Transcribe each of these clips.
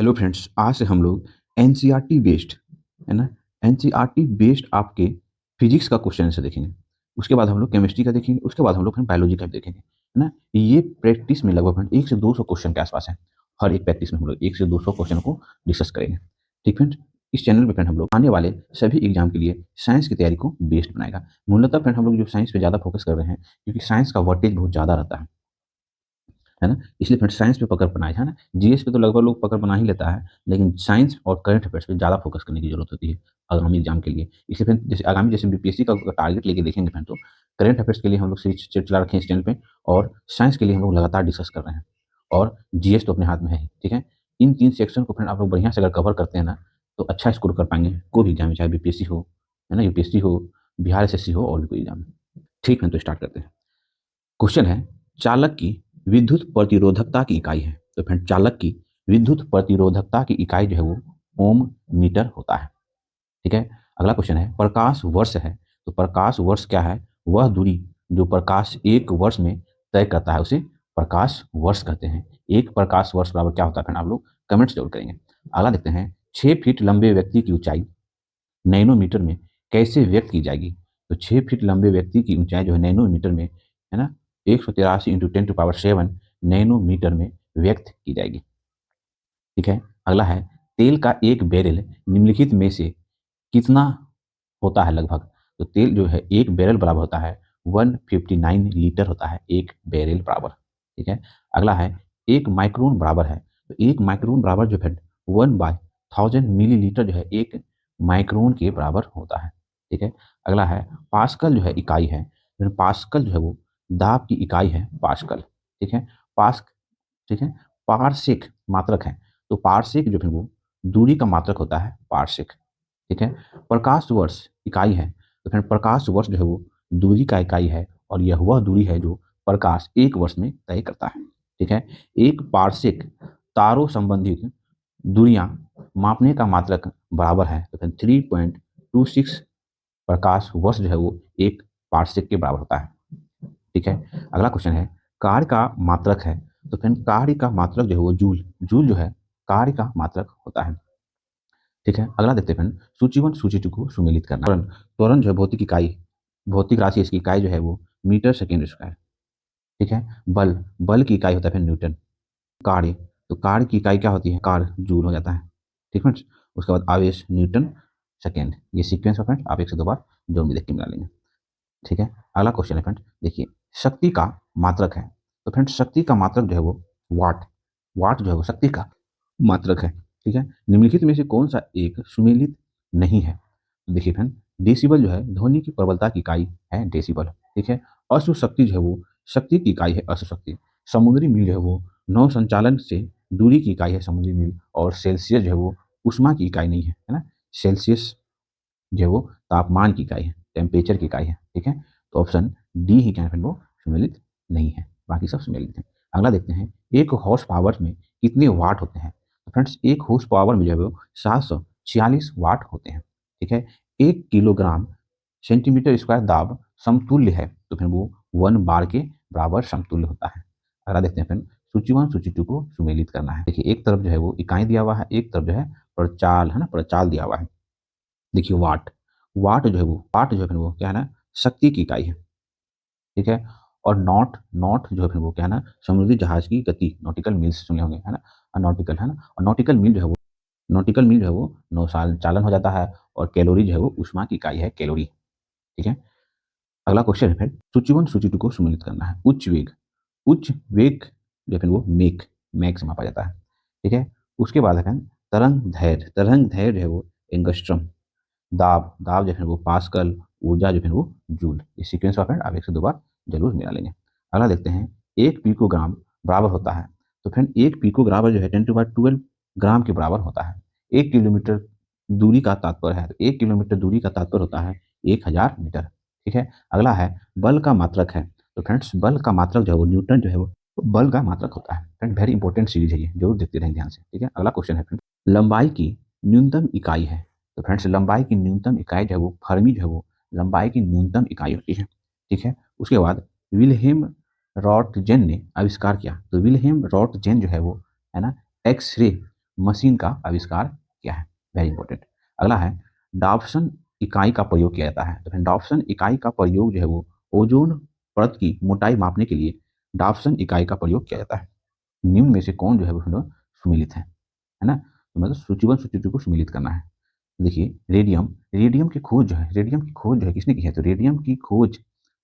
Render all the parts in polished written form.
Hello friends, आज से हम लोग एनसीईआरटी बेस्ड है ना, एनसीईआरटी बेस्ड आपके फिजिक्स का क्वेश्चन आंसर देखेंगे। उसके बाद हम लोग केमिस्ट्री का देखेंगे, उसके बाद हम लोग बायोलॉजी का भी देखेंगे, है ना। ये प्रैक्टिस में लगभग 1 से 200 क्वेश्चन के आसपास है। हर एक प्रैक्टिस में हम लोग 1 से 200 क्वेश्चन को डिस्कस करेंगे। ठीक फ्रेंड, इस चैनल पे फ्रेंड हम लोग आने वाले सभी एग्जाम के लिए साइंस की तैयारी को बेस्ड बनाएगा। मूलतः फ्रेंड हम लोग जो साइंस पे ज़्यादा फोकस कर रहे हैं, क्योंकि साइंस का वर्टेज बहुत ज़्यादा रहता है ना। इसलिए फ्रेंड्स साइंस पे पकड़ बनाए है ना। जीएस पे तो लगभग लोग पकड़ बना ही लेता है, लेकिन साइंस और करंट अफेयर्स पे ज़्यादा फोकस करने की जरूरत होती है आगामी एग्जाम के लिए। इसलिए फ्रेंड जैसे आगामी जैसे बीपीएससी का टारगेट लेके देखेंगे फ्रेंड, तो करंट अफेयर्स के लिए हम लोग सीरीज चला रखे हैं इस चैनल पे, और साइंस के लिए हम लोग लगातार डिस्कस कर रहे हैं, और जीएस तो अपने हाथ में है ही। ठीक है, इन 3 सेक्शन को फ्रेंड आप लोग बढ़िया से अगर कवर करते हैं ना, तो अच्छा स्कोर कर पाएंगे कोई भी एग्जाम में, चाहे बीपीएससी हो, है ना, यूपीएससी हो, बिहार एसएससी हो, और भी कोई एग्जाम। ठीक है, तो स्टार्ट करते हैं। क्वेश्चन है, चालक की विद्युत प्रतिरोधकता की इकाई है। तो फ्रेंड चालक की विद्युत प्रतिरोधकता की इकाई जो है वो ओम मीटर होता है। ठीक है, अगला क्वेश्चन है, प्रकाश वर्ष है। तो प्रकाश वर्ष क्या है? वह दूरी जो प्रकाश एक वर्ष में तय करता है उसे प्रकाश वर्ष कहते हैं। एक प्रकाश वर्ष बराबर क्या होता है फ्रेंड, आप लोग कमेंट्स जरूर करेंगे। अगला देखते हैं, 6 फीट लंबे व्यक्ति की ऊंचाई नैनोमीटर में कैसे व्यक्त की जाएगी? तो 6 फीट लंबे व्यक्ति की ऊंचाई जो है नैनोमीटर में, है ना, 183 × 10⁻⁷ नैनोमीटर में व्यक्त की जाएगी। ठीक है, अगला है, तेल का एक बैरल निम्नलिखित में से कितना होता है लगभग? तो तेल जो है एक बैरल बराबर होता है 159 लीटर होता है एक बैरल बराबर। ठीक है, अगला है, 1 माइक्रोन बराबर है। तो 1 माइक्रोन बराबर जो है 1/1000 मिलीलीटर जो है 1 माइक्रोन के बराबर होता है। ठीक है, अगला है, पास्कल जो है इकाई है। पास्कल जो है वो दाब की इकाई है पास्कल। ठीक है, पास्क ठीक है, पारसेक मात्रक है। तो पारसेक जो है वो दूरी का मात्रक होता है पारसेक। ठीक है, प्रकाश वर्ष इकाई है। तो फिर प्रकाश वर्ष जो है वो दूरी का इकाई है, और यह वह दूरी है जो प्रकाश एक वर्ष में तय करता है। ठीक है, एक पारसेक तारों संबंधित दूरियां मापने का मात्रक बराबर है। तो फिर 3.26 प्रकाश वर्ष जो है वो एक पारसेक के बराबर होता है। ठीक है, अगला क्वेश्चन है, कार्य का मात्रक है। तो फिर कार्य का मात्रक जो है वो जूल जूल जो है कार्य का मात्रक होता है। ठीक है, अगला देखते हैं, सूची 1 सूची 2 को सुमेलित करना। त्वरण त्वरण जो है भौतिक इकाई, भौतिक राशि, इसकी इकाई जो है वो मीटर सेकेंड स्क्वायर। ठीक है, बल बल की इकाई होता है फिर न्यूटन। कार्य, तो कार्य की इकाई क्या होती है? कार्य जूल हो जाता है। ठीक है, उसके बाद आवेश न्यूटन सेकेंड। ये सीक्वेंस है फ्रेंड, आप 1 से 2 बार जो भी देख के मिला लेंगे। ठीक है, अगला क्वेश्चन है फ्रेंड, देखिए, शक्ति का मात्रक है। तो फ्रेंड शक्ति का मात्रक जो है वो वाट, वाट जो है वो शक्ति का मात्रक है। ठीक है, निम्नलिखित में से कौन सा एक सुमेलित नहीं है? देखिए फ्रेंड, डेसिबल जो है ध्वनि की प्रबलता की इकाई है डेसिबल। ठीक है, अश्व शक्ति जो है वो शक्ति की इकाई है अश्व शक्ति। समुद्री मील जो है वो नौ संचालन से दूरी की इकाई है समुद्री मील, और सेल्सियस जो है वो उष्मा की इकाई नहीं है ना। सेल्सियस जो है वो तापमान की इकाई है, टेम्परेचर की इकाई है। ठीक है, तो ऑप्शन डी ही क्या है फ्रेंड, वो सम्मिलित नहीं है, बाकी सब सम्मिलित है। अगला देखते हैं, एक हॉर्स पावर में कितने वाट होते हैं? तो फ्रेंड्स एक हॉर्स पावर में जो है वो 746 वाट होते हैं। ठीक है, 1 किलोग्राम सेंटीमीटर स्क्वायर दाब समतुल्य है। तो फिर वो 1 बार के बराबर समतुल्य होता है। अगला देखते हैं फ्रेंड, सूची 1 सूची 2 को सुमेलित करना है। देखिए, एक तरफ जो है वो इकाई दिया हुआ है, एक तरफ जो है प्रचाल, है ना, प्रचाल दिया हुआ है। देखिए, वाट, वाट जो है फिर वो क्या है ना, शक्ति की इकाई है। ठीक है, और नॉट, नॉट जो है फिर वो क्या है ना, समुद्री जहाज की गति, नॉटिकल मील्स सुने होंगे, है ना, नॉटिकल, है ना, और नॉटिकल मील जो है वो, नॉटिकल मील जो है वो 9 साल चालन हो जाता है, और कैलोरी जो है वो ऊष्मा की इकाई है कैलोरी। ठीक है, अगला क्वेश्चन है फिर, सूची 1 सूची 2 को सम्मिलित करना है। उच्च वेग, उच्च वेग जो है फिर वो मेक, मैक से मापा जाता है। ठीक है, उसके बाद है तरंग धैर्य जो है वो एंगस्ट्रम। दाब, दाब जो है वो पास्कल, ऊर्जा जो है वो जूल। इस सीक्वेंस ऑफ फ्रेंड आप 1 से 2 बार जरूर मिला लेंगे। अगला देखते हैं, 1 पिकोग्राम बराबर होता है। तो फ्रेंड 1 पिकोग्राम जो है 10⁻12 ग्राम के बराबर होता है। 1 किलोमीटर दूरी का तात्पर्य है, तो 1 किलोमीटर दूरी का तात्पर्य होता है 1000 मीटर। ठीक है, अगला है, बल का मात्रक है। तो फ्रेंड्स बल का मात्रक जो है वो न्यूटन जो है वो बल का मात्रक होता है। फ्रेंड वेरी इंपॉर्टेंट सीरीज है ये, जरूर देखते रहें ध्यान से। ठीक है, अगला क्वेश्चन है फ्रेंड, लंबाई की न्यूनतम इकाई है। तो फ्रेंड्स लंबाई की न्यूनतम इकाई जो है वो फर्मी जो है वो लंबाई की न्यूनतम इकाई होती है। ठीक है, उसके बाद विल्हेम रॉटजेन ने आविष्कार किया। तो विल्हेम रॉटजेन जो है वो, है ना, एक्सरे मशीन का आविष्कार किया है? Very important. अगला है डॉप्सन इकाई का प्रयोग किया जाता है। तो फिर डॉप्सन इकाई का प्रयोग जो है वो ओजोन परत की मोटाई मापने के लिए डॉप्सन इकाई का प्रयोग किया जाता है। निम्न में से कौन जो है वो सुमेलित है ना? तो मतलब सूचीबद्ध सूची को सुमेलित करना है। देखिए रेडियम, रेडियम की खोज जो है किसने की है? तो रेडियम की खोज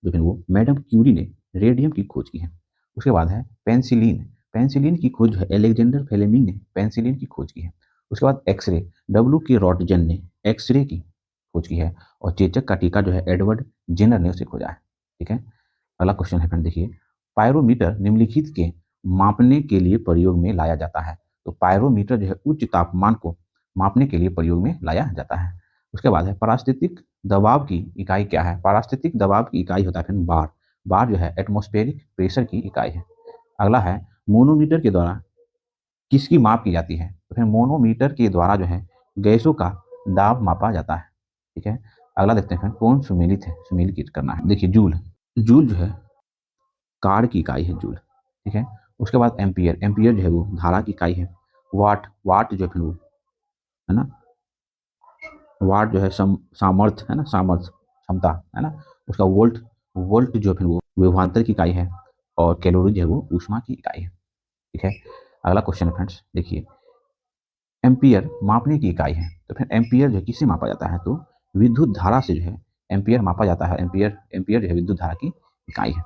जो है वो मैडम क्यूरी ने रेडियम की खोज की है। उसके बाद है पेनिसिलिन, पेनिसिलिन की खोज जो है अलेक्जेंडर फ्लेमिंग ने पेनिसिलिन की खोज की है। उसके बाद एक्सरे, डब्ल्यू के रॉटजन ने एक्सरे की खोज की है। और चेचक का टीका जो है एडवर्ड जेनर ने उसे खोजा है। ठीक है। अगला क्वेश्चन है फ्रेंड, देखिए पायरोमीटर निम्नलिखित के मापने के लिए प्रयोग में लाया जाता है। तो पायरोमीटर जो है उच्च तापमान को मापने के लिए प्रयोग में लाया जाता है। उसके बाद है पारिस्थितिक दबाव की इकाई क्या है? पारिस्थितिक दबाव की इकाई होता है फिर बार। बार जो है एटमॉस्फेरिक प्रेशर की इकाई है। अगला है मोनोमीटर के द्वारा किसकी माप की जाती है? तो फिर मोनोमीटर के द्वारा जो है गैसों का दाब मापा जाता है। ठीक है। अगला देखते हैं कौन सुमेलित है, सुमेलित करना है। देखिए जूल, जूल जो है कार की इकाई है जूल। ठीक है। उसके बाद एम्पियर, एम्पियर जो है वो धारा की इकाई है। वाट, वाट जो है फिर वो है ना, वाट जो है सामर्थ्य है ना, सामर्थ्य क्षमता है ना। उसका वोल्ट, वोल्ट जो फिर वो विभवांतर की इकाई है। और कैलोरी जो है वो ऊष्मा की इकाई है। ठीक है। अगला क्वेश्चन है फ्रेंड्स, देखिए एम्पियर मापने की इकाई है। तो फिर एम्पियर जो है किससे मापा जाता है? तो विद्युत धारा से जो है एम्पियर मापा जाता है। एम्पियर, एम्पियर जो है विद्युत धारा की इकाई है।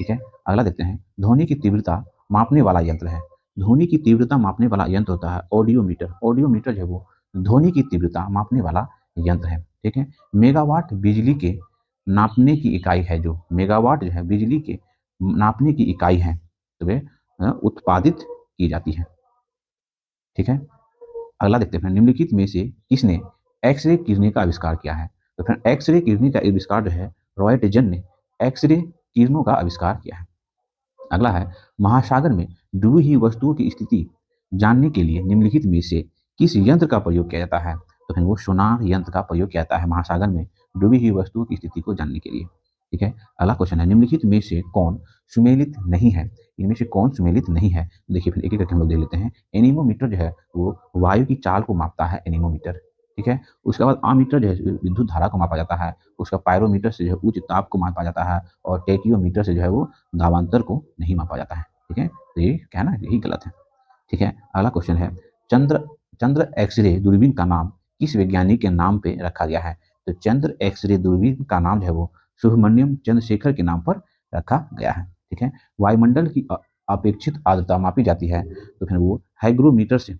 ठीक है। अगला देखते हैं ध्वनि की तीव्रता मापने वाला यंत्र है। ध्वनि की तीव्रता मापने वाला यंत्र होता है ऑडियोमीटर। ऑडियोमीटर जो है वो ध्वनि की तीव्रता मापने वाला यंत्र है। ठीक है। मेगावाट बिजली के नापने की इकाई है। जो मेगावाट जो है बिजली के नापने की इकाई है, तो वे उत्पादित की जाती है। ठीक है। अगला देखते हैं निम्नलिखित में से किसने एक्सरे किरणें का आविष्कार किया है? तो फिर एक्सरे किरणें का आविष्कार जो है रॉयटजन ने एक्सरे किरणों का आविष्कार किया है। अगला है महासागर में डूबी हुई वस्तुओं की स्थिति जानने के लिए निम्नलिखित में से किस यंत्र का प्रयोग किया जाता है? तो फिर वो सोनार यंत्र का प्रयोग किया जाता है महासागर में डूबी हुई वस्तुओं की स्थिति को जानने के लिए। ठीक है। अगला क्वेश्चन है निम्नलिखित में से कौन सुमेलित नहीं है? इनमें से कौन सुमेलित नहीं है? देखिए फिर एक एक करके हम लोग देख लेते हैं। एनीमोमीटर जो है वो वायु की चाल को मापता है, एनीमोमीटर। ठीक है। उसके बाद आमीटर जो है विद्युत धारा को मापा जाता है। उसका पायरोमीटर से जो है उच्च ताप को मापा जाता है। और टेकियोमीटर से जो है वो दाबांतर को नहीं मापा जाता है। ठीक है। तो ये क्या है ना, यही गलत है। ठीक है। अगला क्वेश्चन है चंद्र, चंद्र एक्सरे दूरबीन का नाम किस वैज्ञानिक के नाम पे रखा गया है? तो चंद्र एक्सरे दूरबीन का नाम जो है वो सुब्रमण्यम चंद्रशेखर के नाम पर रखा गया है। ठीक है। वायुमंडल की अपेक्षित आर्द्रता मापी जाती है। तो फिर वो हाइग्रोमीटर से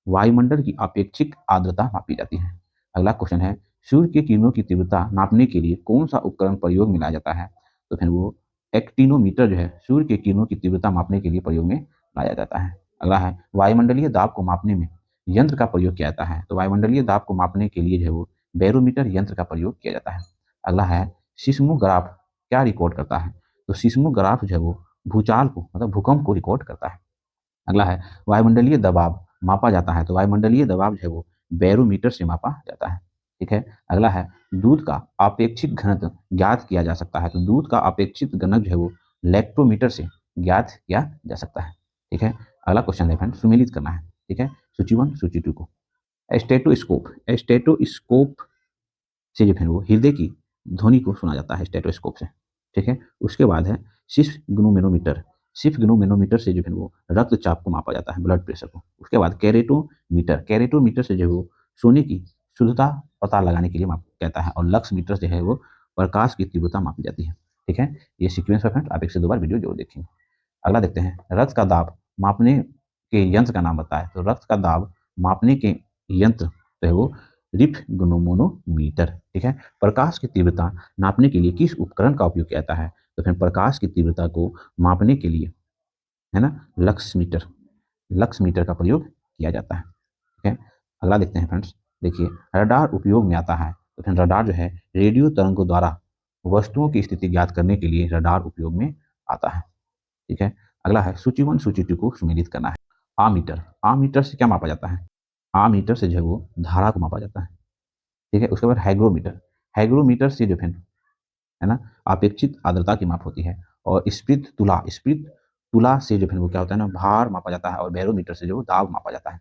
वायुमंडल की अपेक्षित आर्द्रता मापी जाती है। अगला क्वेश्चन है सूर्य की किरणों की तीव्रता नापने के लिए कौन सा उपकरण प्रयोग में लाया जाता है? तो फिर वो एक्टिनोमीटर जो है सूर्य की किरणों की तीव्रता मापने के लिए प्रयोग में लाया जाता है। अगला है वायुमंडलीय दाब को मापने में यंत्र का प्रयोग किया जाता है। तो वायुमंडलीय दाब को मापने के लिए जो है वो बैरोमीटर यंत्र का प्रयोग किया जाता है। अगला है सिस्मोग्राफ क्या रिकॉर्ड करता है? तो सिस्मोग्राफ जो है वो भूचाल को मतलब भूकंप को रिकॉर्ड करता है। अगला है वायुमंडलीय दबाव मापा जाता है। तो वायुमंडलीय दबाव जो है वो बैरोमीटर से मापा जाता है। ठीक है। अगला है दूध का अपेक्षित घनत्व ज्ञात किया जा सकता है। तो दूध का अपेक्षित घनत्व जो है वो लैक्टोमीटर से ज्ञात किया जा सकता है। ठीक है। अगला क्वेश्चन है फ्रेंड, सुमेलित करना है। ठीक है। सूची 1 सूची 2 को स्टेटोस्कोप, स्टेटोस्कोप से जो है वो हृदय की ध्वनि को सुना जाता है स्टेटोस्कोप से। ठीक है। उसके बाद है सिस्फिग्नोमेनोमीटर, सिस्फिग्नोमेनोमीटर से जो है वो रक्तचाप को मापा जाता है, ब्लड प्रेशर को। उसके बाद कैरेटोमीटर, कैरेटोमीटर से जो है वो सोने की शुद्धता पता लगाने के लिए माप कहता है। और लक्स मीटर से है वो प्रकाश की तीव्रता मापी जाती है। ठीक है। ये सीक्वेंस फ्रेंड आप एक से दो बार वीडियो जरूर देखेंगे। अगला देखते हैं रक्त का दाब मापने के यंत्र का नाम बताएं। तो रक्त का दाब मापने के यंत्र जो है वो रिफ्गनोमोनोमीटर। ठीक है। प्रकाश की तीव्रता नापने के लिए किस उपकरण का उपयोग किया जाता है? तो फिर प्रकाश की तीव्रता को मापने के लिए है ना लक्स मीटर, लक्स मीटर का प्रयोग किया जाता है। ठीक है। अगला देखते हैं फ्रेंड्स, देखिए रडार उपयोग में आता है। तो फिर रडार जो है रेडियो तरंगों द्वारा वस्तुओं की स्थिति ज्ञात करने के लिए रडार उपयोग में आता है। ठीक है। अगला है सूची 1 सूची 2 को सुमेलित करना है। आमीटर, आमीटर से क्या मापा जाता है? आमीटर से जो है वो धारा को मापा जाता है। ठीक है। उसके बाद हाइग्रोमीटर, हाइग्रोमीटर से जो है ना अपेक्षित आर्द्रता की माप होती है। और स्प्रित तुला, स्प्रित तुला से जो है वो क्या होता है ना भार मापा जाता है। और बैरोमीटर से जो दाब मापा जाता है।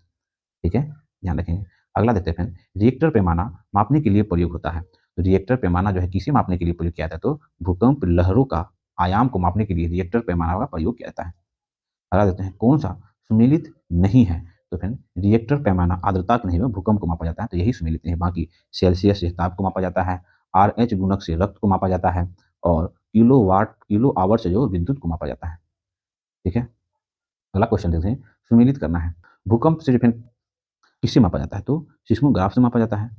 ठीक है, ध्यान रखेंगे। अगला देखते हैं फ्रेंड, रिएक्टर पैमाना मापने के लिए प्रयोग होता है। तो रिएक्टर पैमाना जो है किसे मापने के लिए प्रयोग किया जाता है? तो भूकंप लहरों का आयाम को मापने के लिए रिएक्टर पैमाना का प्रयोग किया जाता है। अगला देखते हैं, कौन सा सुमेलित नहीं है? तो फ्रेंड रिएक्टर पैमाना आर्द्रता नहीं में भूकंप को मापा जाता है, तो यही सुमेलित नहीं है। बाकी सेल्सियस से ताप को मापा जाता है, RH गुणक से रक्त को मापा जाता है, और किलो आवर से जो विद्युत को मापा जाता है। ठीक है, अगला क्वेश्चन देखते हैं, सुमेलित करना है। भूकंप से फिर किससे मापा जाता है? तो सिस्मोग्राफ से मापा जाता है।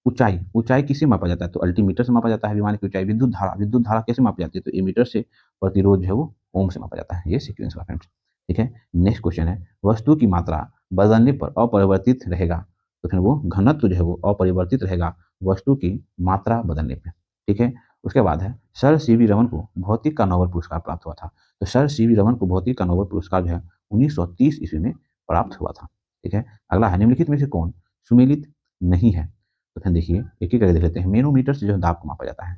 ऊंचाई ऊंचाई किससे मापा जाता है? तो अल्टीमीटर से मापा जाता है विमान की ऊंचाई। विद्युत धारा कैसे मापी जाती है? तो एमीटर से। प्रतिरोध जो है वो ओम से मापा जाता है। ये सीक्वेंस का फ्रेंड्स। ठीक है, नेक्स्ट क्वेश्चन है, वस्तु की मात्रा बदलने पर अपरिवर्तित रहेगा। तो फिर वो घनत्व जो है वो अपरिवर्तित रहेगा वस्तु की मात्रा बदलने पर। ठीक है, उसके बाद है, सर सीवी रमन को भौतिक का नोबेल पुरस्कार प्राप्त हुआ था। तो सर सीवी रमन को भौतिक का नोबेल पुरस्कार जो है 1930 ईस्वी में प्राप्त हुआ था। ठीक है, अगला है, निम्नलिखित में से कौन सुमेलित नहीं है? तो फिर देखिए एक एक करके देख लेते हैं। मैनोमीटर से जो है दाब को मापा जाता है।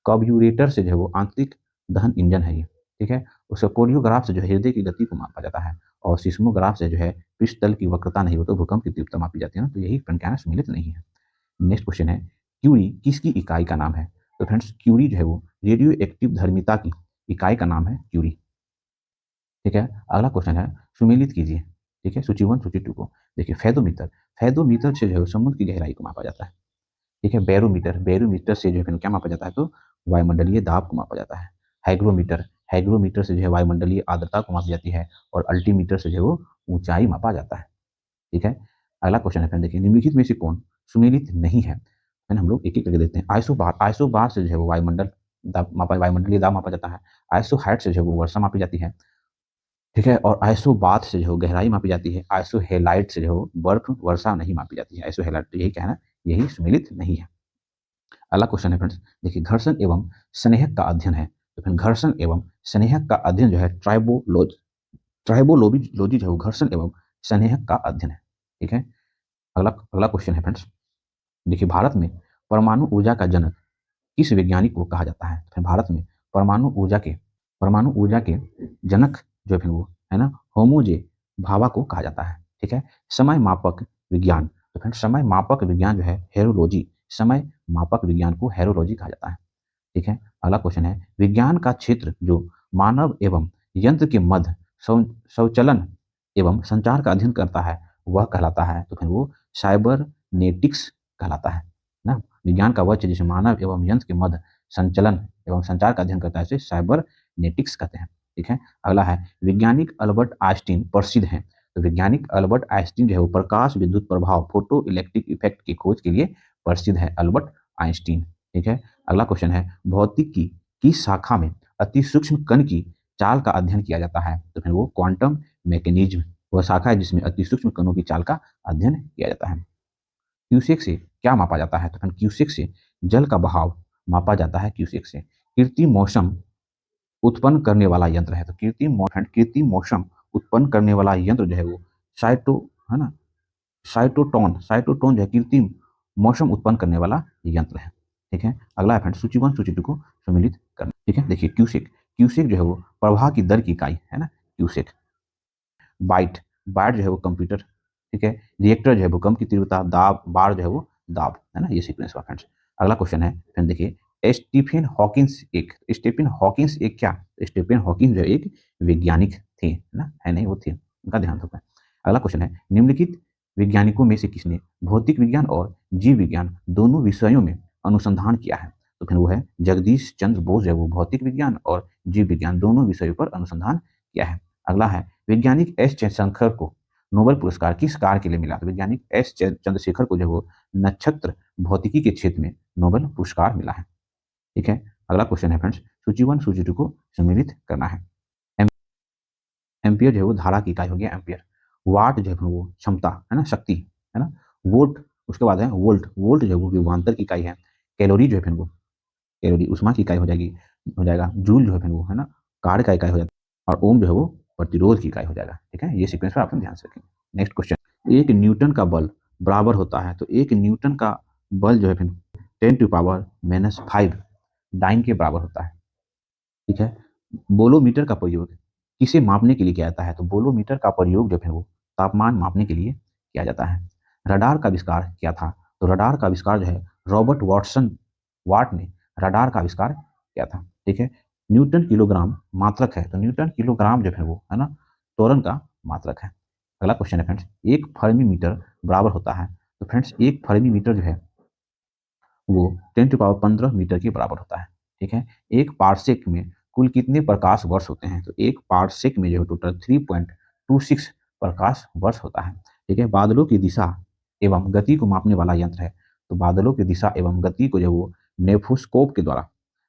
कार्ब्यूरेटर से जो है वो आंतरिक दहन इंजन है ये। ठीक है, उसका कोरियोग्राफ से जो है हृदय की गति को मापा जाता है, और सिस्मोग्राफ से जो है पृष्ठ तल की वक्रता नहीं हो तो भूकंप की तीव्रता मापी जाती है ना, तो यही फ्रेंड क्या है, सुमेलित नहीं है। नेक्स्ट क्वेश्चन है, क्यूरी किसकी इकाई का नाम है? तो फ्रेंड्स क्यूरी जो है वो रेडियो एक्टिव धर्मिता की इकाई का नाम है क्यूरी। ठीक है, अगला क्वेश्चन है, सुमेलित कीजिए। ठीक है, सूची 1 सूची 2 को देखिए। फैदोमीटर, फैदोमीटर से जो है समुद्र की गहराई को मापा जाता है। ठीक है, बैरोमीटर, बैरोमीटर से जो है क्या मापा जाता है? तो वायुमंडलीय दाब को मापा जाता है। हाइग्रोमीटर, हाइग्रोमीटर से जो है वायुमंडलीय आर्द्रता को मापी जाती है, और अल्टीमीटर से जो है वो ऊंचाई मापा जाता है। ठीक है, अगला क्वेश्चन है फ्रेंड देखिए, निम्नलिखित में से कौन सुमेलित नहीं है? हम लोग एक एक करके देखते हैं। आइसोबार, आइसोबार से जो है वो वायुमंडल दाब मापा, वायुमंडलीय दाब मापा जाता है। आइसो हाइट से जो है वो वर्षा मापी जाती है। ठीक है, और आइसोबाथ से जो गहराई मापी जाती है। आइसोहेलाइट से जो बर्फ वर्षा नहीं मापी जाती है। आइसोहेलाइट, तो यही क्या है, यही सुमेलित नहीं है। अगला क्वेश्चन है फ्रेंड्स देखिए, घर्षण एवं स्नेहक का अध्ययन है। तो फिर घर्षण एवं स्नेहक का अध्ययन जो है ट्राइबोलॉजी जो है घर्षण एवं स्नेहक का अध्ययन है। ठीक है, अगला अगला क्वेश्चन है फ्रेंड्स देखिए, भारत में परमाणु ऊर्जा का जनक किस वैज्ञानिक को कहा जाता है? तो फिर भारत में परमाणु ऊर्जा के जनक जो है वो है ना, होमोजे भाभा को कहा जाता है। ठीक है, समय मापक विज्ञान, तो फ्रेंड समय मापक विज्ञान जो है हेरोलॉजी, समय मापक विज्ञान को हेरोलॉजी कहा जाता है। ठीक है, अगला क्वेश्चन है, विज्ञान का क्षेत्र जो मानव एवं यंत्र के मध्य संचलन एवं संचार का अध्ययन करता है वह कहलाता है। तो फिर वो साइबरनेटिक्स कहलाता है ना। विज्ञान का वह क्षेत्र जिसे मानव एवं यंत्र के मध्य संचलन एवं संचार का अध्ययन करता है, इसे साइबरनेटिक्स कहते हैं। ठीक है, अगला है, वैज्ञानिक अल्बर्ट आइंस्टीन प्रसिद्ध हैं। तो वैज्ञानिक अल्बर्ट आइंस्टीन जो है वो प्रकाश विद्युत प्रभाव फोटो इलेक्ट्रिक इफेक्ट की खोज के लिए प्रसिद्ध है, अल्बर्ट आइंस्टीन। ठीक है, अगला क्वेश्चन है, भौतिकी की शाखा में अति सूक्ष्म कण की चाल का अध्ययन किया जाता है। तो फिर वो क्वांटम मैकेनिज्म वह शाखा है जिसमें अति सूक्ष्म कणों की चाल का अध्ययन किया जाता है। क्यूसेक से क्या मापा जाता है? तो फिर क्यूसेक से जल का बहाव मापा जाता है। क्यूसेक से कृत्रिम मौसम उत्पन्न करने वाला यंत्र है। तो कृत्रिम मौसम उत्पन्न करने वाला यंत्र जो है वो साइटो है ना, साइटोट्रॉन जो है कृत्रिम मौसम उत्पन्न करने वाला यंत्र है। ठीक है, अगला है फ्रेंड सूची 1 सूची 2 को सम्मिलित करना। ठीक है, देखिए क्यूसेक, क्यूसेक जो है वो प्रवाह की दर की इकाई है ना, क्यूसेक। बाइट, बाइट जो है वो कंप्यूटर। ठीक है, रिएक्टर जो है भूकंप की तीव्रता, दाब, बार जो है वो दाब, है ना, ये सीक्वेंस हुआ फ्रेंड्स। अगला क्वेश्चन है फ्रेंड देखिए, स्टीफन हॉकिंस एक क्या? स्टीफन हॉकिंस जो है एक वैज्ञानिक थे, है ना, है नहीं, वो थे, उनका ध्यान रखना है। अगला क्वेश्चन है, निम्नलिखित वैज्ञानिकों में से किसने भौतिक विज्ञान और जीव विज्ञान दोनों विषयों में अनुसंधान किया है? तो फिर वो है जगदीश चंद्र बोस, जो है वो भौतिक विज्ञान और जीव विज्ञान दोनों विषयों पर अनुसंधान किया है। अगला है, वैज्ञानिक एस जयशंकर को नोबेल पुरस्कार किस कार्य के लिए मिला? तो वैज्ञानिक एस चंद्रशेखर को जो वो नक्षत्र भौतिकी के क्षेत्र में नोबेल पुरस्कार मिला है। ठीक है, अगला क्वेश्चन है फ्रेंड्स, सूची 1 सूची 2 को सम्मिलित करना है। एम्पियर जो है वो धारा की इकाई हो गया एम्पियर। वाट जो है वो क्षमता है ना, शक्ति है ना। वोल्ट, उसके बाद है वोल्ट, वोल्ट जो है वो विभवांतर की इकाई है। कैलोरी जो है फिर वो कैलोरी ऊष्मा की इकाई हो जाएगा। जूल जो है फिर वो है ना कार्य का इकाई हो जाता है, और ओम जो है वो प्रतिरोध की इकाई हो जाएगा। ठीक है, ये सीक्वेंस पर आप ध्यान से रखेंगे। नेक्स्ट क्वेश्चन, एक न्यूटन का बल बराबर होता है। तो एक न्यूटन का बल जो है फिर 10⁻⁻⁵ डाइन के बराबर होता है। ठीक है, बोलोमीटर का प्रयोग किसे मापने के लिए किया जाता है? तो बोलोमीटर का प्रयोग जो है वो तापमान मापने के लिए किया जाता है। रडार का आविष्कार किया था? तो रडार का आविष्कार जो है रॉबर्ट वाट ने रडार का आविष्कार किया था। ठीक है, न्यूटन किलोग्राम मात्रक है, तो न्यूटन किलोग्राम जो है वो है ना त्वरण का मात्रक है। अगला क्वेश्चन है फ्रेंड्स, एक फर्मी मीटर बराबर होता है? तो फ्रेंड्स एक फर्मी मीटर जो है वो 10 टू पावर 15 मीटर के बराबर होता है। ठीक है, एक पारसेक में कुल कितने प्रकाश वर्ष होते हैं? तो एक पारसेक में जो है टोटल 3.26 प्रकाश वर्ष होता है। ठीक है, बादलों की दिशा एवं गति को मापने वाला यंत्र है। तो बादलों की दिशा एवं गति को जो वो नेफोस्कोप के द्वारा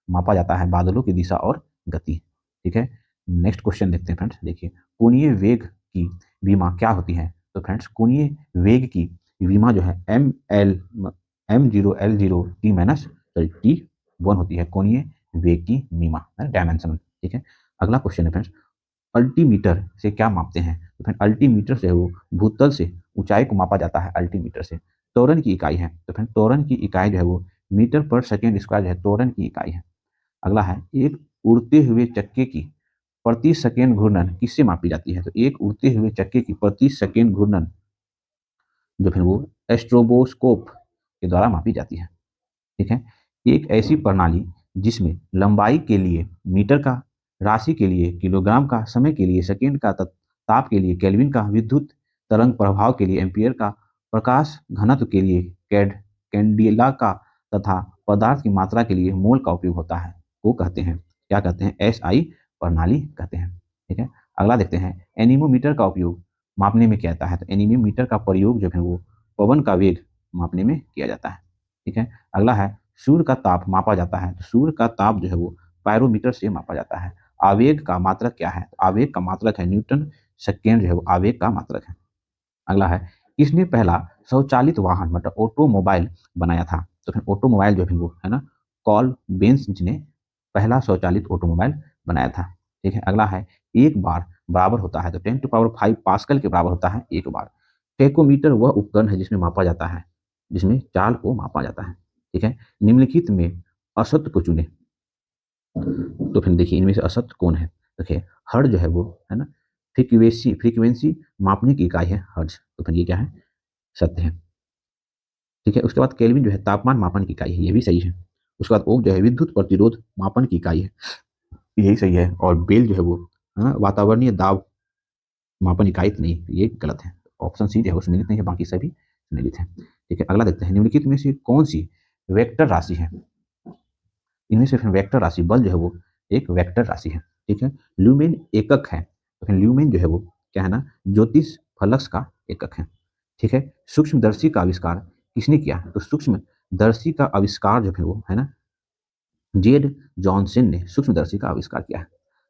मापा जाता है, बादलों की दिशा और गति। ठीक है, नेक्स्ट क्वेश्चन देखते हैं फ्रेंड्स। देखिए, कोणीय वेग की विमा क्या होती है? तो फ्रेंड्स कोणीय वेग की विमा जो है M0L0T-T1 होती है, कोणीय वेग की विमा डायमेंशन। ठीक है, अगला क्वेश्चन है फ्रेंड्स, अल्टीमीटर से क्या मापते हैं? तो फ्रेंड अल्टीमीटर से वो भूतल से ऊंचाई को मापा जाता है अल्टीमीटर से। त्वरण की इकाई है, तो फ्रेंड त्वरण की इकाई जो है वो मीटर पर सेकेंड स्क्वायर जो है त्वरण की इकाई है। अगला है, एक उड़ते हुए चक्के की प्रति सेकेंड घूर्णन किससे मापी जाती है? तो एक उड़ते हुए चक्के की प्रति सेकेंड घूर्णन जो फिर वो एस्ट्रोबोस्कोप के द्वारा मापी जाती है। ठीक है, एक ऐसी प्रणाली जिसमें लंबाई के लिए मीटर का, राशि के लिए किलोग्राम का, समय के लिए सेकेंड का, ताप के लिए केल्विन का, विद्युत तरंग प्रभाव के लिए एम्पियर का, प्रकाश घनत्व के लिए कैंडिला का तथा पदार्थ की मात्रा के लिए मोल का उपयोग होता है, वो कहते हैं क्या कहते हैं? SI प्रणाली कहते हैं। ठीक है, अगला देखते हैं, एनीमोमीटर का उपयोग मापने में किया जाता है? तो एनीमोमीटर का प्रयोग जो है वो पवन का वेग मापने में किया जाता है। ठीक है, अगला है, सूर्य का ताप मापा जाता है? तो सूर्य का ताप जो है वो पायरोमीटर से मापा जाता है। आवेग का मात्रक क्या है? तो आवेग का मात्रक है न्यूटन सेकेंड जो है वो आवेग का मात्रक है। अगला है, किसने पहला स्वचालित वाहन मतलब ऑटोमोबाइल बनाया था? तो फिर ऑटोमोबाइल जो है वो है ना कॉल बेंस ने पहला स्वचालित ऑटोमोबाइल बनाया था। ठीक है, अगला है, एक बार बराबर होता है? तो 10 टू पावर 5 पास्कल के बराबर होता है एक बार। टेकोमीटर वह उपकरण है जिसमें मापा जाता है, जिसमें चाल को मापा जाता है। ठीक है, निम्नलिखित में असत्य को चुने। तो फिर देखिए इनमें से असत्य कौन है? देखिए, हर्ट्ज जो है वो है ना फ्रीक्वेंसी मापने की इकाई है हर्ट्ज, तो फिर ये क्या है? सत्य है। ठीक है, उसके बाद केल्विन जो है तापमान मापन की इकाई है, ये भी सही है। उसके बाद ओम जो है विद्युत प्रतिरोध मापन की इकाई है, यही सही है। और बेल जो है वो वातावरणीय दाब मापन इकाई नहीं, ये गलत है। ऑप्शन सी जो है वो सम्मिलित नहीं है, बाकी सभी सम्मिलित है। ठीक है, अगला देखते हैं, निम्नलिखित में से कौन सी वेक्टर राशि है? इनमें से फिर वेक्टर राशि बल जो है वो एक वेक्टर राशि है। ठीक है, ल्यूमेन एकक है, तो फिर ल्यूमेन जो है वो क्या है ना ज्योतिष फलक्स का एकक है। ठीक है, सूक्ष्मदर्शी का आविष्कार किसने किया? तो सूक्ष्मदर्शी का आविष्कार जो है वो है ना जेड जॉनसन ने सूक्ष्मदर्शी का आविष्कार किया है।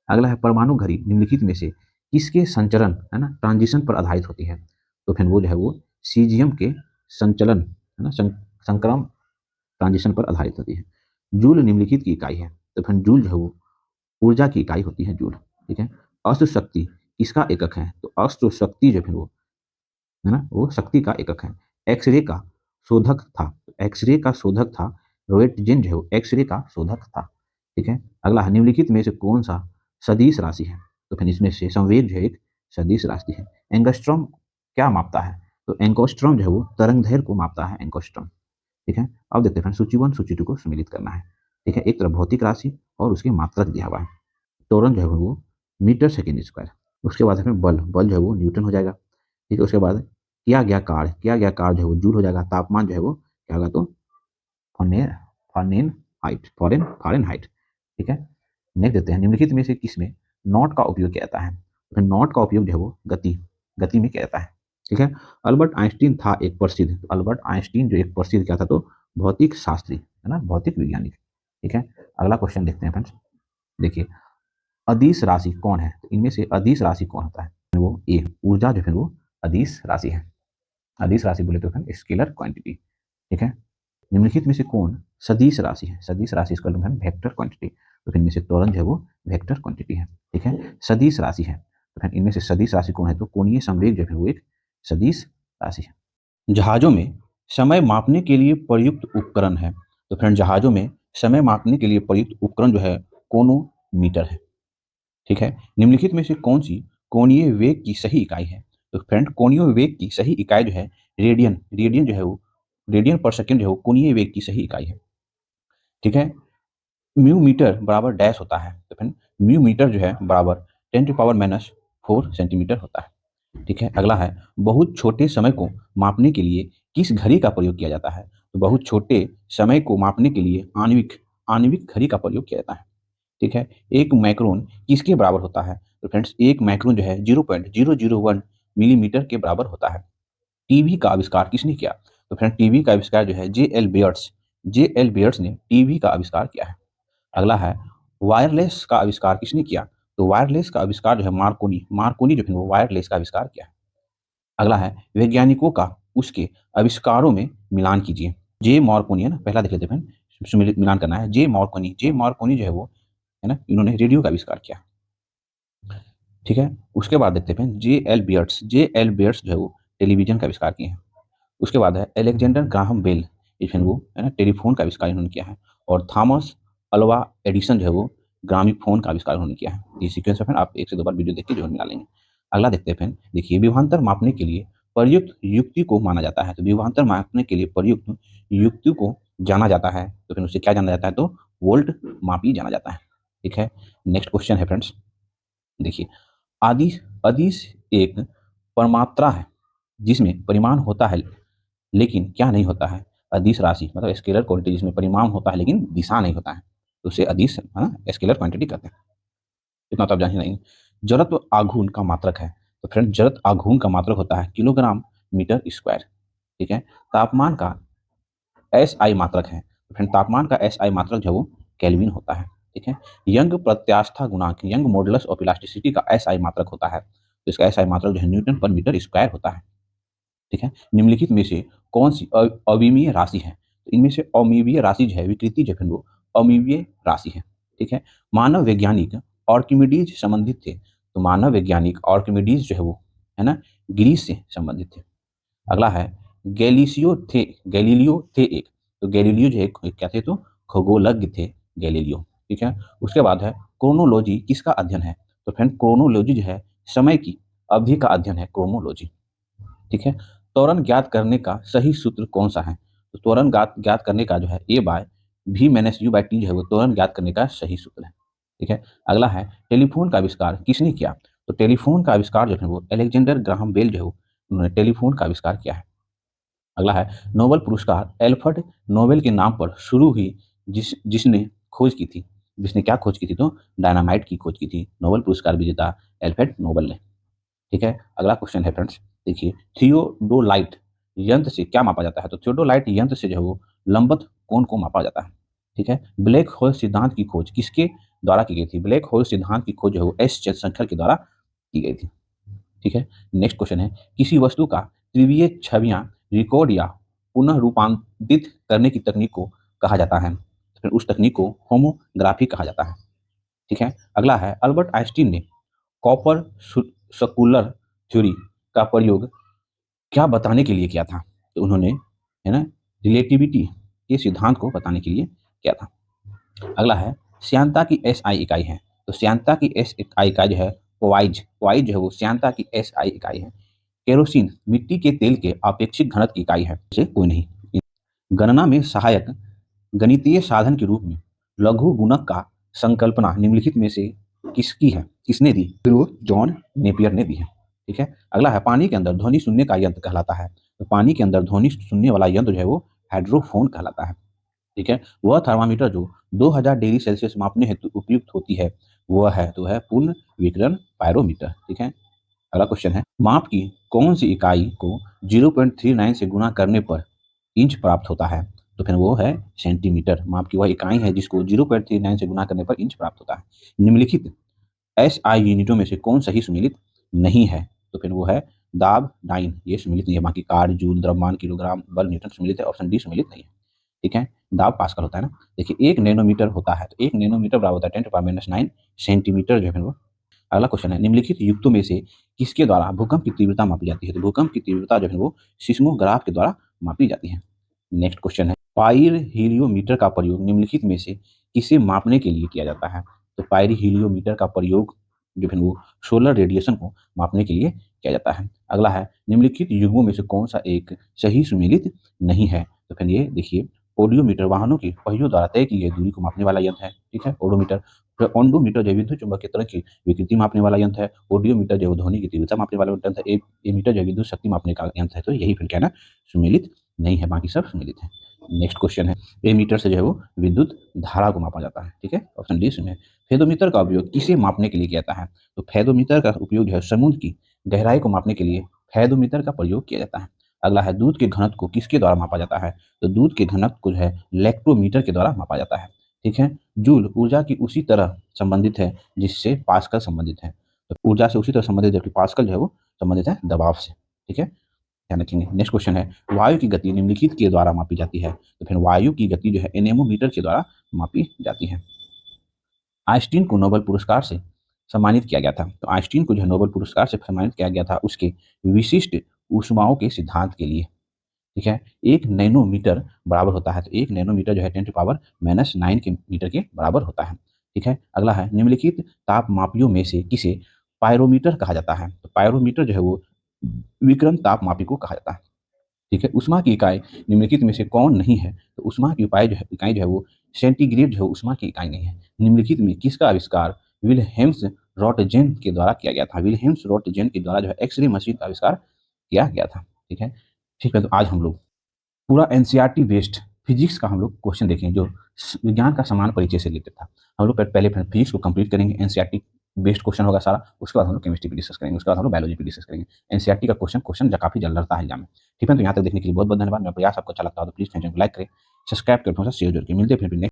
अगला है, परमाणु घड़ी निम्नलिखित में से किसके संचरण है ना ट्रांजिशन पर आधारित होती है? तो फिर वो जो है वो सीजियम के संचलन है ना संक्रम ट्रांजिशन पर आधारित होती है। जूल निम्नलिखित की इकाई है? तो फिर जूल जो है वो ऊर्जा की इकाई होती है जूल। ठीक है, अश्व शक्ति किसका एकक है? तो अश्व शक्ति जो है वो है ना वो शक्ति का एकक है। एक्सरे का शोधक था? एक्सरे का शोधक था रोएटजेन जो है वो एक्सरे का शोधक था। ठीक है, अगला है, निम्नलिखित में से कौन सा सदिश राशि है? तो फिर इसमें से संवेग जो है एक सदिश राशि है। एंगस्ट्रॉम क्या मापता है? तो एंगस्ट्रॉम जो है वो तरंगदैर्घ्य को मापता है एंगस्ट्रॉम। ठीक है, अब देखते हैं सूची 1 सूची 2 को सम्मिलित करना है। ठीक है, एक तरफ भौतिक राशि और उसके मात्रक दिया हुआ है। त्वरण जो है वो मीटर सेकेंड स्क्वायर। उसके बाद है बल, बल जो है वो न्यूटन हो जाएगा। ठीक है, उसके बाद किया गया कार्य जो है वो जूल हो जाएगा। तापमान जो है वो क्या होगा? तो फॉरेन फारेनहाइट। ठीक है, नेक्स्ट देते हैं, निम्नलिखित में से किसमें नॉट का उपयोग किया जाता है? तो नॉट का उपयोग जो है वो गति में किया जाता है। ठीक है, अल्बर्ट आइंस्टीन था एक प्रसिद्ध, तो अल्बर्ट आइंस्टीन जो एक प्रसिद्ध क्या था? तो भौतिक शास्त्री है ना भौतिक वैज्ञानिक। ठीक है, अगला क्वेश्चन देखते हैं फ्रेंड्स। देखिए, अदिश राशि कौन है? तो इनमें से अदिश राशि कौन होता है? वो ए ऊर्जा जो है वो अदिश राशि है। अदिश राशि बोले तो स्केलर क्वांटिटी। ठीक है, निम्नलिखित में से कौन सदिश राशि है? सदिश राशि इसका मतलब है वेक्टर क्वांटिटी, तो फिर इनमें से त्वरण जो है वो वेक्टर क्वांटिटी है। ठीक है, सदिश राशि है, तो फिर इनमें से सदिश राशि कौन है? तो कोणीय संवेग जो है वो एक सदिश राशि है। जहाजों में समय मापने के लिए प्रयुक्त उपकरण है, तो फ्रेंड जहाजों में समय मापने के लिए प्रयुक्त उपकरण जो है कोनोमीटर है। ठीक है, निम्नलिखित में से कौन सी कोणीय वेग की सही इकाई है? तो फ्रेंड कोणीय वेग की सही इकाई जो है रेडियन, रेडियन जो है वो रेडियन पर सेकंड जो है वो कोणीय वेग की सही इकाई है। ठीक है, म्यू मीटर बराबर डैश होता है, तो फ्रेंड म्यू मीटर जो है बराबर 10⁻⁴ सेंटीमीटर होता है। ठीक है, अगला है बहुत छोटे समय को मापने के लिए किस घड़ी का प्रयोग किया जाता है? तो बहुत छोटे समय को मापने के लिए आणविक आणविक घड़ी का प्रयोग किया जाता है। ठीक है, एक माइक्रोन किसके बराबर होता है? तो फ्रेंड्स एक माइक्रोन जो है 0.001 मिलीमीटर के बराबर होता है। टीवी का आविष्कार किसने किया? तो फ्रेंड टीवी का आविष्कार जो है जे एल बेयर्स ने टीवी का आविष्कार किया है। अगला है वायरलेस का आविष्कार किसने किया? तो वायरलेस का आविष्कार जो है मार्कोनी जो है वो वायरलेस का आविष्कार किया है। अगला है वैज्ञानिकों का उसके आविष्कारों में मिलान कीजिए। जे मार्कोनी है ना, पहला देख लेते हैं फ्रेंड, मिलान करना है। जे मार्कोनी जो है वो है ना, इन्होंने रेडियो का आविष्कार किया। ठीक है, उसके बाद देखते हैं जे एल बियर्ड्स जो है वो टेलीविजन का आविष्कार किए हैं। उसके बाद है अलेक्जेंडर ग्राहम बेल, इस वो है ना टेलीफोन का आविष्कार इन्होंने किया है। और थॉमस अल्वा एडिसन जो है वो ग्रामीफोन का आविष्कार उन्होंने किया है। ये सीक्वेंस है फ्रेंड, आप एक से दो बार वीडियो देख के जो निकालेंगे। अगला देखते हैं फ्रेंड, देखिए विभवांतर मापने के लिए प्रयुक्त युक्ति को माना जाता है। तो विभवांतर मापने के लिए प्रयुक्त युक्ति को जाना जाता है, तो फिर उसे क्या जाना जाता है? तो वोल्ट मापी जाना जाता है। ठीक है, नेक्स्ट क्वेश्चन है फ्रेंड्स, देखिए आदिश अदिश एक परमात्रा है जिसमें परिमाण होता है लेकिन क्या नहीं होता है? अदिश राशि, मतलब स्केलर क्वांटिटी जिसमें परिमाण होता है लेकिन दिशा नहीं होता है, तो उसे अदिश स्केलर क्वांटिटी कहते हैं। इतना तो आप जानिए नहीं। जड़त्व आघूर्ण का मात्रक है, तो फ्रेंड जड़त्व आघूर्ण का मात्रक होता है किलोग्राम मीटर स्क्वायर। ठीक है, तापमान का एस आई मात्रक है, तो फ्रेंड तापमान का एस आई मात्रक जो है वो केल्विन होता है। ठीक है, यंग प्रत्यास्था गुणांक, यंग मॉडुलस ऑफ इलास्टिसिटी का एस आई मात्रक होता है, तो इसका एस आई मात्रक जो है न्यूटन पर मीटर स्क्वायर होता है। ठीक है, निम्नलिखित में से कौन सी अविमीय राशि है? तो इनमें से अमिमीय राशि जो है विकृति जो है वो अमिमीय राशि है। ठीक है, मानव वैज्ञानिक आर्किमिडीज संबंधित थे, तो मानव वैज्ञानिक आर्किमिडीज जो है वो है ना ग्रीस से संबंधित थे। अगला है गैलीलियो थे एक, तो गैलीलियो जो है क्या थे? तो खगोलज्ञ थे गैलीलियो। ठीक है, उसके बाद है क्रोनोलॉजी किसका अध्ययन है? तो फ्रेंड क्रोनोलॉजी जो है समय की अवधि का अध्ययन है क्रोनोलॉजी। ठीक है, त्वरण ज्ञात करने का सही सूत्र कौन सा है? तो त्वरण ज्ञात करने का जो है A/V-U/T जो है वो त्वरण ज्ञात करने का सही सूत्र है। ठीक है, अगला है टेलीफोन का आविष्कार किसने किया? तो टेलीफोन का आविष्कार जो है वो अलेक्जेंडर ग्राहम बेल जो है उन्होंने टेलीफोन का आविष्कार किया है। अगला है नोबेल पुरस्कार एल्फ्रेड नोबेल के नाम पर शुरू हुई जिसने खोज की थी, जिसने क्या खोज की थी? तो डायनामाइट की खोज की थी, नोबेल पुरस्कार विजेता एल्फ्रेड नोबेल ने। ठीक है, अगला क्वेश्चन है फ्रेंड्स, देखिए थियोडोलाइट यंत्र से क्या मापा जाता है? तो थियोडोलाइट यंत्र से जो है वो लंबवत कोण को मापा जाता है। ठीक है, ब्लैक होल सिद्धांत की खोज किसके द्वारा की गई थी? ब्लैक होल सिद्धांत की खोज जो है वो एस जयशंकर के द्वारा की गई थी। ठीक है, नेक्स्ट क्वेश्चन है किसी वस्तु का त्रिवीय छवियां रिकॉर्ड या पुनः रूपांतरित करने की तकनीक को कहा जाता है? फिर उस तकनीक को होमोग्राफी कहा जाता है। ठीक है, अगला है अल्बर्ट आइंस्टीन ने कॉपर सर्कुलर थ्योरी का प्रयोग क्या बताने के लिए किया था? तो उन्होंने है ना रिलेटिविटी के सिद्धांत को बताने के लिए किया था। अगला है श्यानता की एस आई इकाई है, तो श्यानता की एस आई इकाई जो है पॉइज जो है वो श्यानता की एस आई इकाई है। केरोसिन मिट्टी के तेल के अपेक्षित घनत्व की इकाई है, से कोई नहीं। गणना में सहायक गणितीय साधन के रूप में लघु गुणक का संकल्पना निम्नलिखित में से किसकी है, किसने दी? फिर वो जॉन नेपियर ने दी है। ठीक है, अगला है पानी के अंदर ध्वनि सुनने का यंत्र कहलाता है, तो पानी के अंदर ध्वनि सुनने वाला यंत्र जो है वो हाइड्रोफोन कहलाता है। ठीक है, वह थर्मामीटर जो 2000 डिग्री सेल्सियस मापने हेतु उपयुक्त होती है वह है तो है पूर्ण विकिरण पायरोमीटर। ठीक है, अगला क्वेश्चन है माप की कौन सी इकाई को 0.39 से गुणा करने पर इंच प्राप्त होता है? तो फिर वो है सेंटीमीटर। माप की वह इकाई है जिसको 0.39 से गुणा करने पर इंच प्राप्त होता है। निम्नलिखित एस आई यूनिटों में से कौन सही सुमेलित नहीं है? तो फिर वो है दाब डाइन, ये सुमेलित नहीं है। बाकी कार्य जूल द्रव्यमान किलोग्राम बल न्यूटन सुमेलित है, ऑप्शन डी सुमेलित नहीं है। ठीक है, दाब पास्कल होता है ना। देखिए 1 नैनोमीटर होता है, तो 1 नैनोमीटर बराबर होता है 10⁻⁹ सेंटीमीटर जो है वो। अगला क्वेश्चन है निम्नलिखित युक्तों में से किसके द्वारा भूकंप की तीव्रता मापी जाती है? तो भूकंप की तीव्रता जो है वो सिस्मोग्राफ के द्वारा मापी जाती है। नेक्स्ट क्वेश्चन है पाइर हीलियोमीटर का प्रयोग निम्नलिखित में से किसे मापने के लिए किया जाता है? तो पाइर हीलियोमीटर का प्रयोग जो है वो सोलर रेडिएशन को मापने के लिए किया जाता है। अगला है निम्नलिखित युग्मों में से कौन सा एक सही सुमेलित नहीं है। तो फिर ये देखिए, ओडोमीटर वाहनों की पहियों द्वारा तय की गई दूरी को मापने वाला यंत्र है, ठीक है, ओडोमीटर। फिर ओंडोमीटर जो विद्युत चुंबकीय तरंग की विकृति मापने वाला यंत्र है। ओडियोमीटर जो ध्वनि की तीव्रता मापने वाला यंत्र है। एमीटर जो विद्युत शक्ति मापने का यंत्र है। तो यही फिर क्या है ना, सुमेलित नहीं है, बाकी सब सुमेलित है। नेक्स्ट क्वेश्चन है, एमीटर से जो है वो विद्युत धारा को मापा जाता है, ठीक है, ऑप्शन डी इसमें। फेदोमीटर का उपयोग किसे मापने के लिए किया जाता है। तो फेदोमीटर का उपयोग जो है समुद्र की गहराई को मापने के लिए फेदोमीटर का प्रयोग किया जाता है। अगला है दूध के घनत्व को किसके द्वारा मापा जाता है। तो दूध के घनत्व को जो है लैक्टोमीटर के द्वारा मापा जाता है, ठीक है। जूल ऊर्जा की उसी तरह संबंधित है जिससे पास्कल संबंधित है। तो ऊर्जा से उसी तरह संबंधित है जबकि पास्कल जो है वो संबंधित है दबाव से, ठीक है, ध्यान रखेंगे। नेक्स्ट क्वेश्चन है, वायु की गति निम्नलिखित के द्वारा मापी जाती है। तो फिर वायु की गति जो है एनेमोमीटर के द्वारा मापी जाती है। आइंस्टीन को नोबेल पुरस्कार से सम्मानित किया गया था। तो आइंस्टीन को जो है नोबेल पुरस्कार से सम्मानित किया गया था उसके विशिष्ट ऊष्माओं के सिद्धांत के लिए, ठीक है। 1 नैनोमीटर बराबर होता है। तो 1 नैनोमीटर जो है 10⁻⁻9 के मीटर के बराबर होता है, ठीक है। अगला है निम्नलिखित तापमापियों में से किसे पायरोमीटर कहा जाता है। तो पायरोमीटर जो है वो विकिरण तापमापी को कहा जाता है, ठीक है। ऊष्मा की इकाई निम्नलिखित में से कौन नहीं है। तो ऊष्मा की इकाई जो है वो सेंटीग्रेड जो है ऊष्मा की इकाई नहीं है। निम्नलिखित में किसका आविष्कार विल्हेम्स रॉटजेन के द्वारा किया गया था। विल्हेम्स रॉटजेन के द्वारा जो है एक्सरे मशीन का आविष्कार किया गया था, ठीक है। ठीक है, तो आज हम लोग पूरा एनसीईआरटी बेस्ड फिजिक्स का हम लोग क्वेश्चन देखेंगे जो विज्ञान का समान परिचय से रिलेटेड था। हम लोग पहले फिजिक्स को कंप्लीट करेंगे, एनसीईआरटी बेस्ड क्वेश्चन होगा सारा। उसके बाद हम लोग केमिस्ट्री पे डिस्कस करेंगे, उसके बाद हम लोग बायोलॉजी पे डिस्कस करेंगे। एनसीईआरटी का क्वेश्चन जो काफी जल्द रहता है एग्जाम में, ठीक है। तो यहाँ तक देखने के लिए बहुत बहुत धन्यवाद। मेरा प्रयास आपको अच्छा लगता है तो प्लीज फ्रेंड्स को लाइक करें, सब्सक्राइब करें, थोड़ा सा शेयर जरूर करें। मिलते हैं फिर